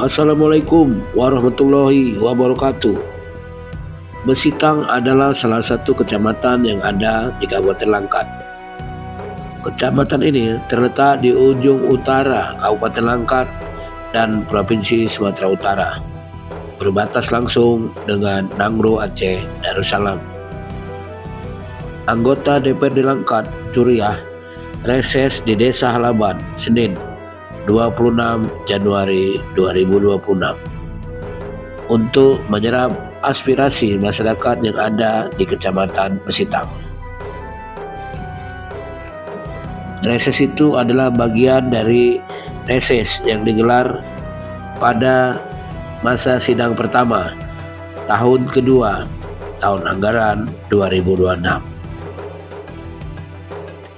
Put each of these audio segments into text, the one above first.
Assalamualaikum warahmatullahi wabarakatuh. Besitang adalah salah satu kecamatan yang ada di Kabupaten Langkat. Kecamatan ini terletak di ujung utara Kabupaten Langkat dan Provinsi Sumatera Utara, berbatas langsung dengan Nangro Aceh Darussalam. Anggota DPRD Langkat, Curiah, reses di Desa Halaban, Senin 26 Januari 2026 untuk menyerap aspirasi masyarakat yang ada di Kecamatan Besitang. Reses itu adalah bagian dari reses yang digelar pada masa sidang pertama tahun kedua tahun anggaran 2026.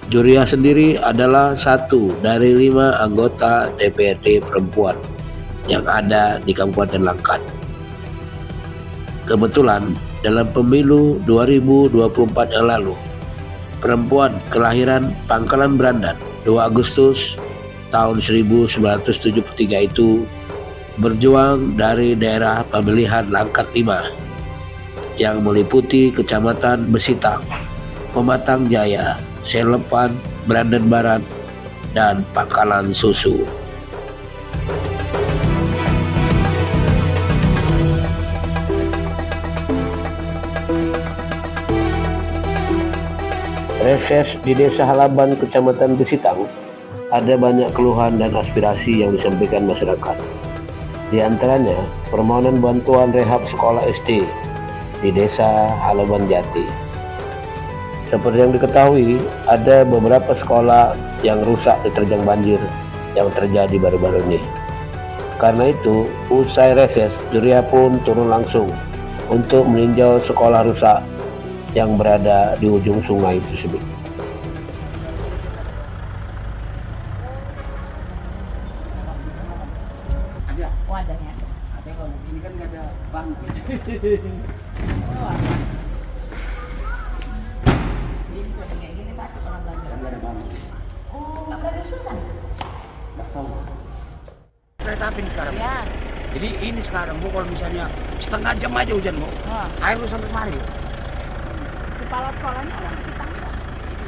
Curiah sendiri adalah satu dari 5 anggota DPRD perempuan yang ada di Kabupaten Langkat. Kebetulan dalam pemilu 2024 yang lalu, perempuan kelahiran Pangkalan Berandan 2 Agustus tahun 1973 itu berjuang dari daerah pemilihan Langkat 5 yang meliputi Kecamatan Besitang, Pematang Jaya, Selepan, Berandan Barat, dan Pangkalan Susu. Reses di Desa Halaban, Kecamatan Besitang, ada banyak keluhan dan aspirasi yang disampaikan masyarakat. Di antaranya, permohonan bantuan rehab sekolah SD di Desa Halaban Jati. Seperti yang diketahui, ada beberapa sekolah yang rusak diterjang banjir yang terjadi baru-baru ini. Karena itu, usai reses, Curiah pun turun langsung untuk meninjau sekolah rusak yang berada di ujung sungai tersebut. Ada Wadahnya. ada kalau ini kan nggak ada bangku. Kayak gini takut orang belajar. Kan nggak ada bangku. Oh, nggak pernah diusulkan? Nggak tahu. Kereta api ini sekarang. Ya. Jadi ini sekarang bu kalau misalnya setengah jam aja hujan bu, Oh, air lu sampai kemari. kepala sekolahnya orang Besitang.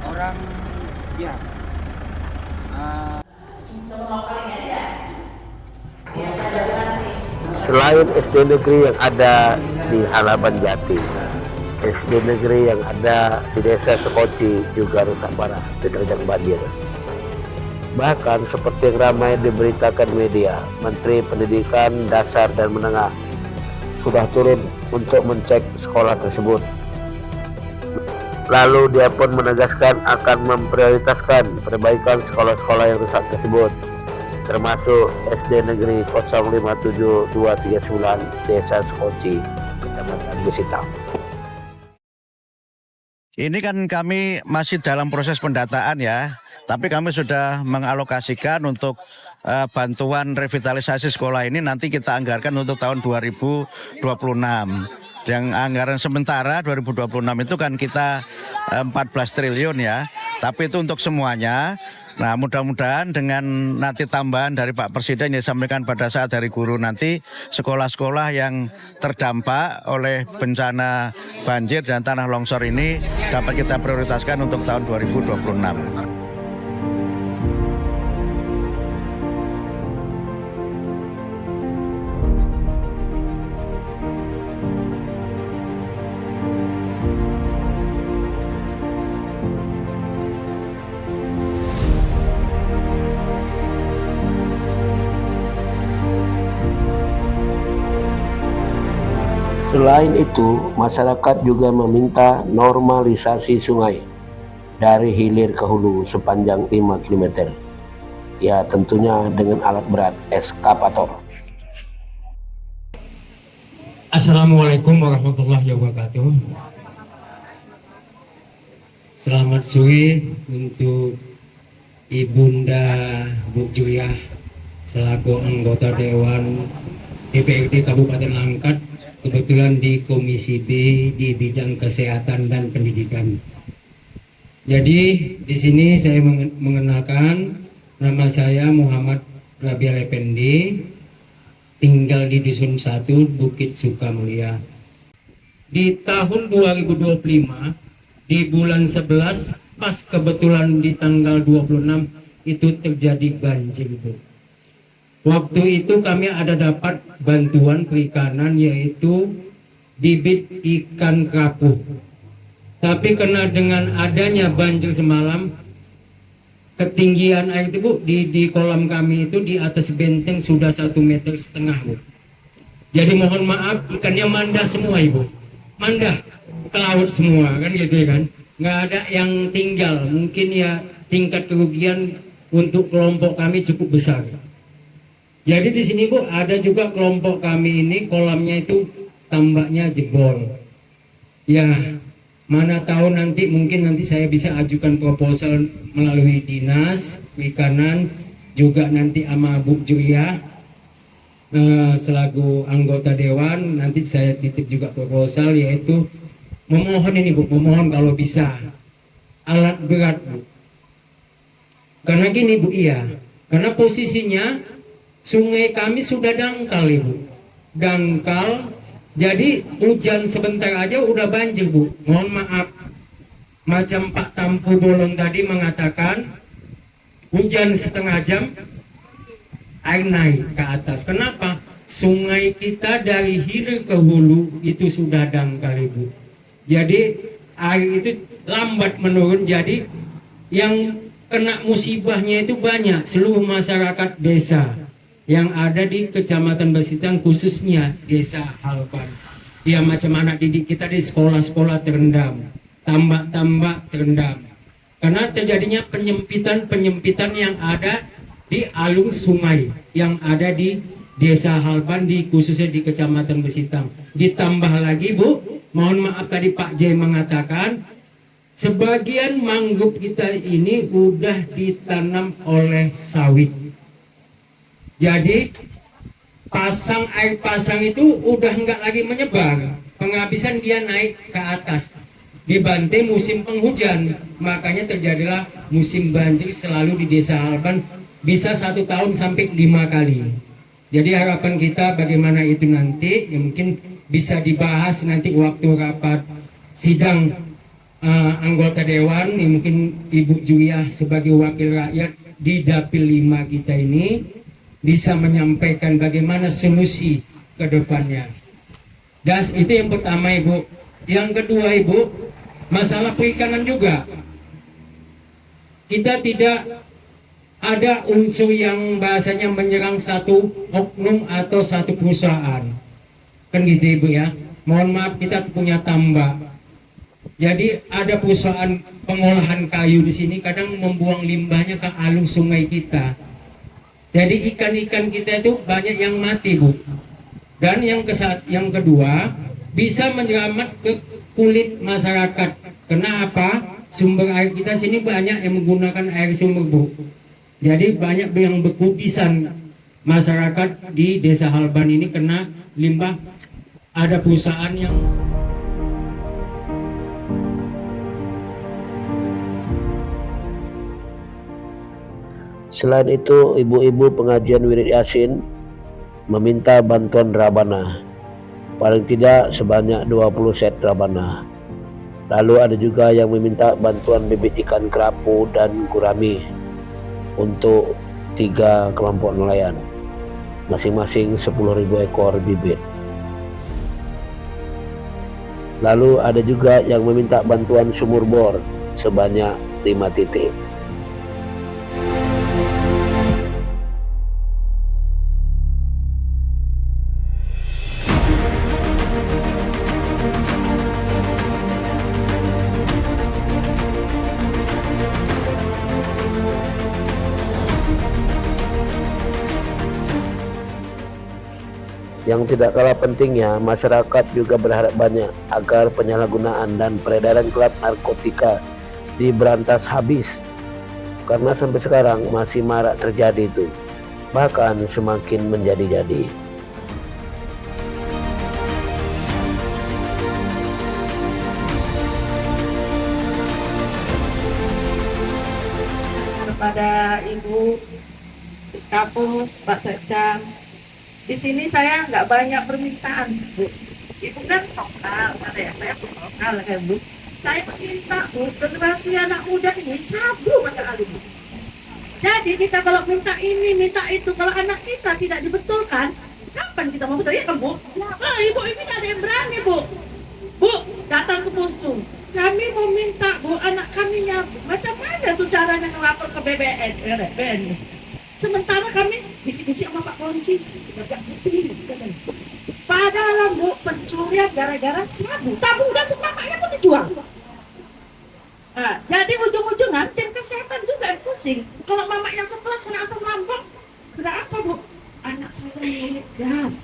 Orang ya. Selain SD negeri yang ada di Halaban Jati, SD negeri yang ada di Desa Sekoci juga rusak parah diterjang banjir. Bahkan seperti yang ramai diberitakan media, Menteri Pendidikan Dasar dan Menengah sudah turun untuk mencek sekolah tersebut. Lalu dia pun menegaskan akan memprioritaskan perbaikan sekolah-sekolah yang rusak tersebut, termasuk SD Negeri 057239 Desa Sekoci, Kecamatan Besitang. Ini kan kami masih dalam proses pendataan ya, tapi kami sudah mengalokasikan untuk bantuan revitalisasi sekolah ini nanti kita anggarkan untuk tahun 2026. Yang anggaran sementara 2026 itu kan kita 14 triliun ya, tapi itu untuk semuanya. Nah mudah-mudahan dengan nanti tambahan dari Pak Presiden yang disampaikan pada saat Hari Guru nanti, sekolah-sekolah yang terdampak oleh bencana banjir dan tanah longsor ini dapat kita prioritaskan untuk tahun 2026. Selain itu, masyarakat juga meminta normalisasi sungai dari hilir ke hulu sepanjang 5 km. Ya tentunya dengan alat berat eskavator. Assalamualaikum warahmatullahi wabarakatuh. Selamat sore untuk Ibunda Bu Curiah selaku anggota Dewan DPRD Kabupaten Langkat, kebetulan di Komisi B di bidang kesehatan dan pendidikan. Jadi di sini saya mengenalkan, nama saya Muhammad Rabial Effendi, tinggal di Dusun 1 Bukit Sukamulia. Di tahun 2025 di bulan 11 pas kebetulan di tanggal 26 itu terjadi banjir, Bu. Waktu itu kami ada dapat bantuan perikanan yaitu bibit ikan kerapu. Tapi kena dengan adanya banjir semalam, ketinggian air itu, Bu, di kolam kami itu di atas benteng sudah 1,5 meter, Bu. Jadi mohon maaf, ikannya mandah semua, Ibu. Mandah ke laut semua, kan gitu ya kan. Nggak ada yang tinggal. Mungkin ya tingkat kerugian untuk kelompok kami cukup besar. Jadi di sini, Bu, ada juga kelompok kami ini kolamnya itu tambaknya jebol. Ya, mana tahu nanti mungkin nanti saya bisa ajukan proposal melalui dinas perikanan, juga nanti sama Bu Julia selaku anggota dewan, nanti saya titip juga proposal yaitu memohon ini, Bu, memohon kalau bisa alat berat, Bu. Karena gini, Bu, iya, karena posisinya sungai kami sudah dangkal, Ibu. Dangkal, jadi hujan sebentar aja udah banjir, Bu. Mohon maaf, macam Pak Tampu Bolon tadi mengatakan hujan setengah jam air naik ke atas. Kenapa? Sungai kita dari hilir ke hulu itu sudah dangkal, Ibu. Jadi air itu lambat menurun, jadi yang kena musibahnya itu banyak, seluruh masyarakat desa yang ada di Kecamatan Basitang, khususnya Desa Halban. Ya, macam anak didik kita di sekolah-sekolah terendam, tambak-tambak terendam. Karena terjadinya penyempitan yang ada di alur sungai yang ada di Desa Halban, khususnya di Kecamatan Basitang. Ditambah lagi, Bu, mohon maaf tadi Pak J mengatakan sebagian mangrove kita ini udah ditanam oleh sawit. Jadi air pasang itu udah nggak lagi menyebar, penghabisan dia naik ke atas, dibantai musim penghujan, makanya terjadilah musim banjir selalu di Desa Halban, bisa 1 tahun sampai 5 kali. Jadi harapan kita bagaimana itu nanti, ya mungkin bisa dibahas nanti waktu rapat sidang anggota dewan, ya mungkin Ibu Julia sebagai wakil rakyat di Dapil 5 kita ini bisa menyampaikan bagaimana solusi ke depannya. Dan itu yang pertama, Ibu. Yang kedua, Ibu, masalah perikanan juga. Kita tidak ada unsur yang bahasanya menyerang satu oknum atau satu perusahaan. Kan gitu, Ibu ya. Mohon maaf, kita punya tambak. Jadi ada perusahaan pengolahan kayu di sini kadang membuang limbahnya ke alur sungai kita. Jadi ikan-ikan kita itu banyak yang mati, Bu. Dan yang kedua, bisa menyelamat ke kulit masyarakat. Kenapa? Sumber air kita sini banyak yang menggunakan air sumber, Bu. Jadi banyak yang berkubisan masyarakat di Desa Halban ini kena limbah. Ada perusahaan yang Selain itu, ibu-ibu pengajian Wirid Yasin meminta bantuan Rabana, paling tidak sebanyak 20 set Rabana. Lalu ada juga yang meminta bantuan bibit ikan kerapu dan gurami untuk 3 kelompok nelayan, masing-masing 10.000 ekor bibit. Lalu ada juga yang meminta bantuan sumur bor sebanyak 5 titik. Yang tidak kalah pentingnya, masyarakat juga berharap banyak agar penyalahgunaan dan peredaran gelap narkotika diberantas habis. Karena sampai sekarang masih marak terjadi itu, bahkan semakin menjadi-jadi. Kepada Ibu Kapus, Pak Sekcam, di sini saya nggak banyak permintaan, Bu. Ibu kan lokal, kata ya, saya pun lokal kan, Bu. Saya meminta, Bu, generasi anak muda ini sabu banyak kali, Bu. Jadi kita kalau minta ini, minta itu, kalau anak kita tidak dibetulkan, kapan kita mau betul? Ya kan, Bu? Nah, Ibu ini nggak ada yang berani, Bu. Bu, datang ke postum. Kami mau minta, Bu, anak kami nyambung. Macam mana tuh caranya ngelapor ke BBN? Sementara kami bisik-bisik sama Pak Polisi, tidak putih. Padahal, Bu, pencurian gara-gara sabu. Tabung gas mamanya pun dijual. Nah, jadi ujung-ujungnya tim kesehatan juga yang pusing. Kalau mamanya stres kena asam lambung, kenapa, Bu? Anak saya minum gas.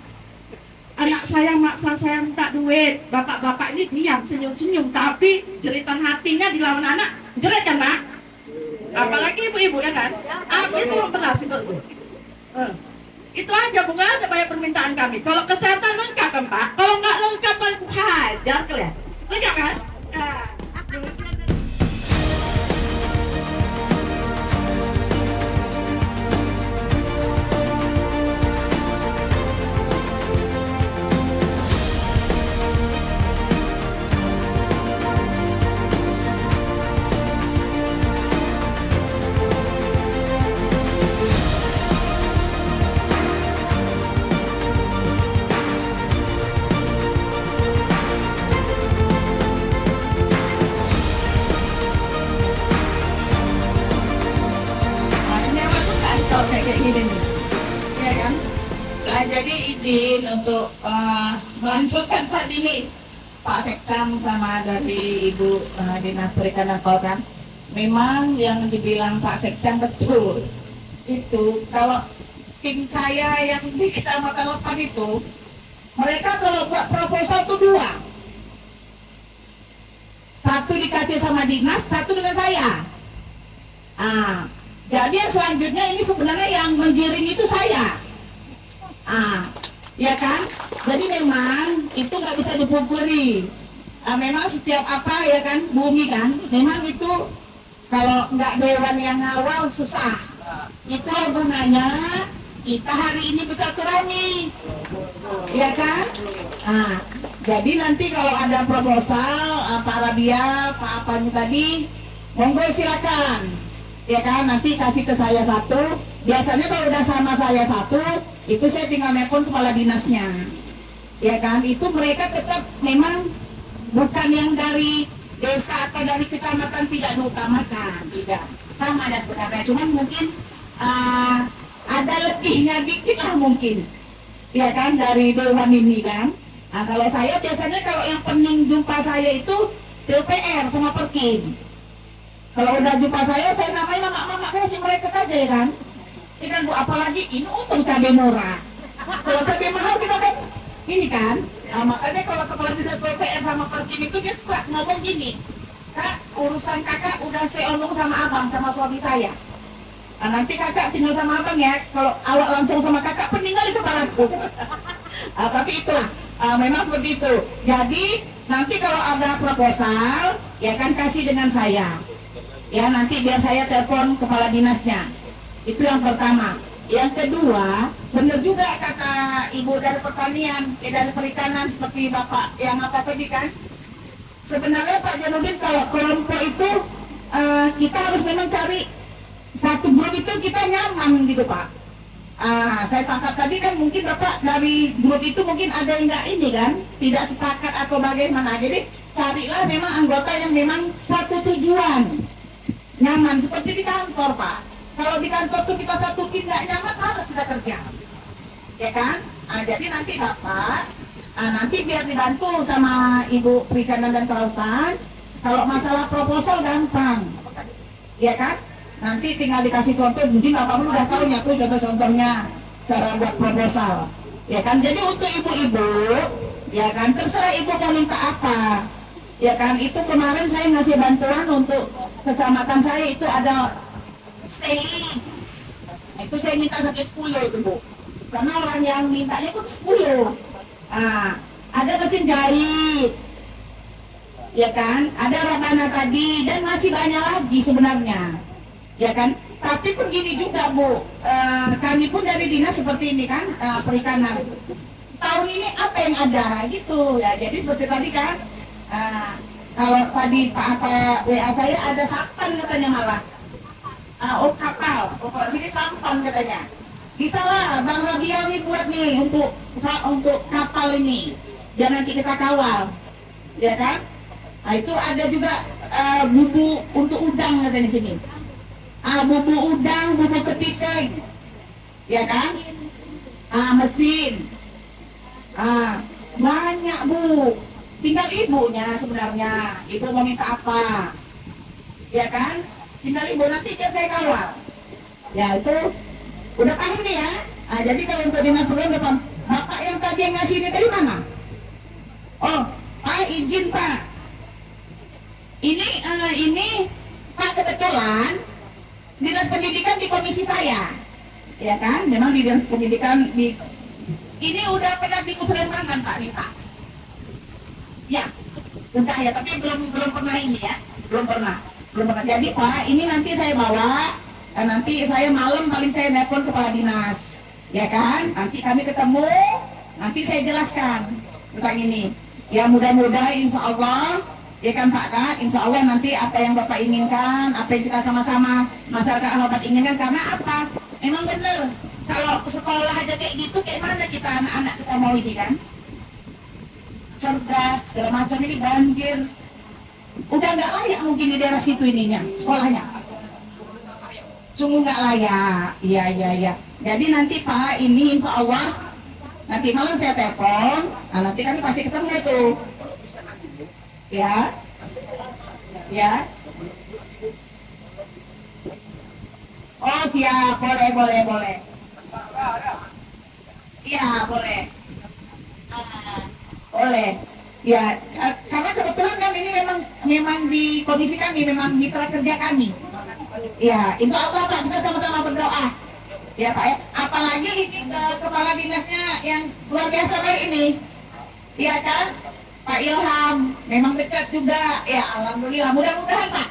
Anak saya maksa saya minta duit. Bapak-bapak ini diam, senyum-senyum, tapi jeritan hatinya dilawan anak. Jerit kan, Pak? Apalagi ibu-ibu ya kan? Habis belum beras itu. Itu aja, Bu, nggak ada banyak permintaan kami. Kalau kesehatan lengkap kan, Pak? Kalau nggak lengkap, hajar kalian. Lengkap kan? Kalau kayak gini nih, ya kan? Nah, jadi izin untuk melanjutkan tadi nih Pak Sekcam sama dari Ibu Dinas Perikanan Kelautan. Memang yang dibilang Pak Sekcam betul. Itu kalau tim saya yang di Kecamatan Lepan itu, mereka kalau buat proposal tuh dua. Satu dikasih sama dinas, satu dengan saya. Jadi selanjutnya ini sebenarnya yang menggiring itu saya. Ya kan? Jadi memang itu nggak bisa dipungkiri. Memang setiap apa ya kan, bumi kan, memang itu kalau nggak dewan yang ngawal susah. Itulah gunanya kita hari ini bersilaturahmi, ya kan? Jadi nanti kalau ada proposal Pak Rabia, Pak apanya tadi, monggo silakan. Ya kan, nanti kasih ke saya satu. Biasanya kalau udah sama saya satu, itu saya tinggal nelpon kepala dinasnya. Ya kan, itu mereka tetap memang bukan yang dari desa atau dari kecamatan tidak diutamakan, tidak. Sama ada sebenarnya, cuman mungkin ada lebihnya dikit lah mungkin. Ya kan, dari dewan ini kan. Kalau saya biasanya kalau yang pening jumpa saya itu PUPR sama Perkim. Kalau udah jumpa saya namanya mama kasih mereka aja ya kan. Ini kan, Bu, apalagi ini untung cabai murah. Kalau cabai mahal kita kan ini kan. Makanya kalau kepala dinas PUPR sama Perkim itu dia suka ngomong gini, Kak, urusan kakak udah saya omong sama abang, sama suami saya. Nanti kakak tinggal sama abang ya. Kalau awak langsung sama kakak, peninggal itu kepalaku. Tapi itulah, memang seperti itu. Jadi nanti kalau ada proposal, ya kan kasih dengan saya. Ya nanti biar saya telepon kepala dinasnya. Itu yang pertama. Yang kedua, benar juga kata Ibu dari pertanian, dari perikanan seperti Bapak yang apa tadi kan. Sebenarnya Pak Janudin kalau kelompok itu kita harus memang cari satu grup itu kita nyaman gitu Pak. Saya tangkap tadi kan mungkin Bapak dari grup itu mungkin ada yang nggak ini kan, tidak sepakat atau bagaimana. Jadi carilah memang anggota yang memang satu tujuan. Nyaman seperti di kantor Pak. Kalau di kantor tuh kita satu tim nggak nyaman, malas kita kerja, ya kan? Jadi nanti Bapak, nanti biar dibantu sama Ibu Perikanan dan Kelautan. Kalau masalah proposal gampang, ya kan? Nanti tinggal dikasih contoh, mungkin Bapak pun udah tahu ya tuh contoh-contohnya cara buat proposal, ya kan? Jadi untuk ibu-ibu, ya kan, terserah ibu mau minta apa. Ya kan, itu kemarin saya ngasih bantuan untuk kecamatan saya itu ada steli. Itu saya minta sampai 10 itu Bu. Karena orang yang mintanya pun 10. Ada mesin jahit. Ya kan, ada rebana tadi dan masih banyak lagi sebenarnya. Ya kan, Tapi pun gini juga Bu, kami pun dari dinas seperti ini kan, perikanan. Tahun ini apa yang ada gitu ya. Jadi seperti tadi kan, kalau tadi Pak WA saya ada sampan katanya malah. Oh kapal, kalau sini sampan katanya. Bisa lah Bang Rabial nih buat nih untuk kapal ini, biar nanti kita kawal, ya kan? Nah itu ada juga bubu untuk udang katanya di sini. Bubu udang, bubu kepiting, ya kan? Mesin, banyak Bu. Tinggal ibunya sebenarnya, ibu mau minta apa, ya kan? Tinggal ibu nanti biar saya kawal. Ya itu udah paham nih ya. Jadi kalau untuk dinas perhubungan, Bapak yang tadi yang ngasih ini dari mana? Oh, Pak izin Pak. Ini Pak kebetulan dinas pendidikan di komisi saya, ya kan? Memang di dinas pendidikan ini udah pernah dimusrahkan Pak Nita. Ya, entah ya, tapi belum pernah ini ya, belum pernah. Jadi Pak, ini nanti saya bawa. Nanti saya malam paling saya nelpon kepala dinas, ya kan? Nanti kami ketemu, nanti saya jelaskan tentang ini. Ya mudah-mudahan insya Allah, ya kan Pak Kak, insya Allah nanti apa yang Bapak inginkan, apa yang kita sama-sama masyarakat Alabat inginkan, karena apa? Memang benar, kalau sekolah aja kayak gitu, kayak mana kita anak-anak kita mau ini kan? Cerdas, segala macam ini banjir. Udah nggak layak mungkin di daerah situ ininya, sekolahnya. Sungguh nggak layak, iya. Jadi nanti Pak, ini insya Allah nanti malam saya telepon, nanti kami pasti ketemu itu, ya. Oh siap, boleh. Iya boleh. Boleh. Ya, karena kebetulan kan ini memang di komisi kami, memang mitra kerja kami. Ya, insya Allah Pak, kita sama-sama berdoa. Ya Pak ya, apalagi ini kepala dinasnya yang luar biasa baik ini. Iya kan, Pak Ilham, memang dekat juga. Ya, alhamdulillah. Mudah-mudahan Pak,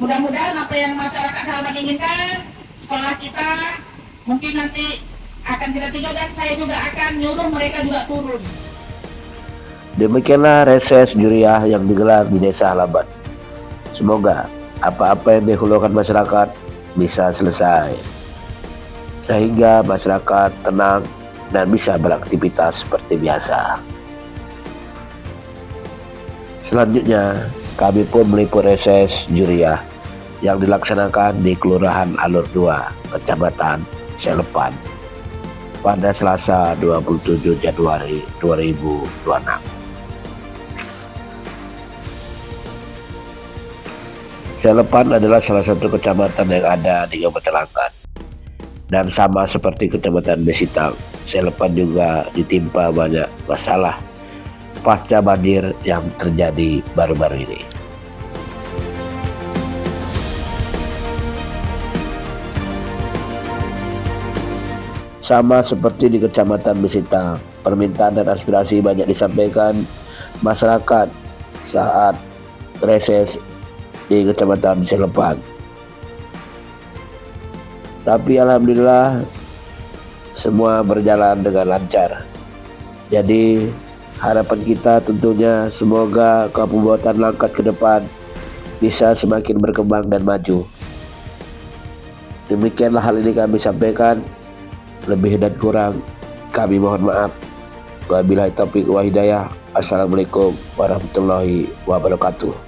mudah-mudahan apa yang masyarakat Halaman inginkan, sekolah kita mungkin nanti akan kita tinggal, dan saya juga akan nyuruh mereka juga turun. Demikianlah reses juriah yang digelar di Desa Halaban. Semoga apa-apa yang dikeluhkan masyarakat bisa selesai, sehingga masyarakat tenang dan bisa beraktivitas seperti biasa. Selanjutnya, kami pun meliput reses juriah yang dilaksanakan di Kelurahan Alur 2, Kecamatan Selepan pada Selasa 27 Januari 2026. Selepan adalah salah satu kecamatan yang ada di Kabupaten Langkat. Dan sama seperti Kecamatan Besitang, Selepan juga ditimpa banyak masalah pasca banjir yang terjadi baru-baru ini. Sama seperti di Kecamatan Besitang, permintaan dan aspirasi banyak disampaikan masyarakat saat reses di Kecamatan Selepan. Tapi alhamdulillah semua berjalan dengan lancar. Jadi harapan kita tentunya semoga Kabupaten Langkat ke depan bisa semakin berkembang dan maju. Demikianlah hal ini kami sampaikan. Lebih dan kurang kami mohon maaf. Wabillahi taufiq wa hidayah. Assalamualaikum warahmatullahi wabarakatuh.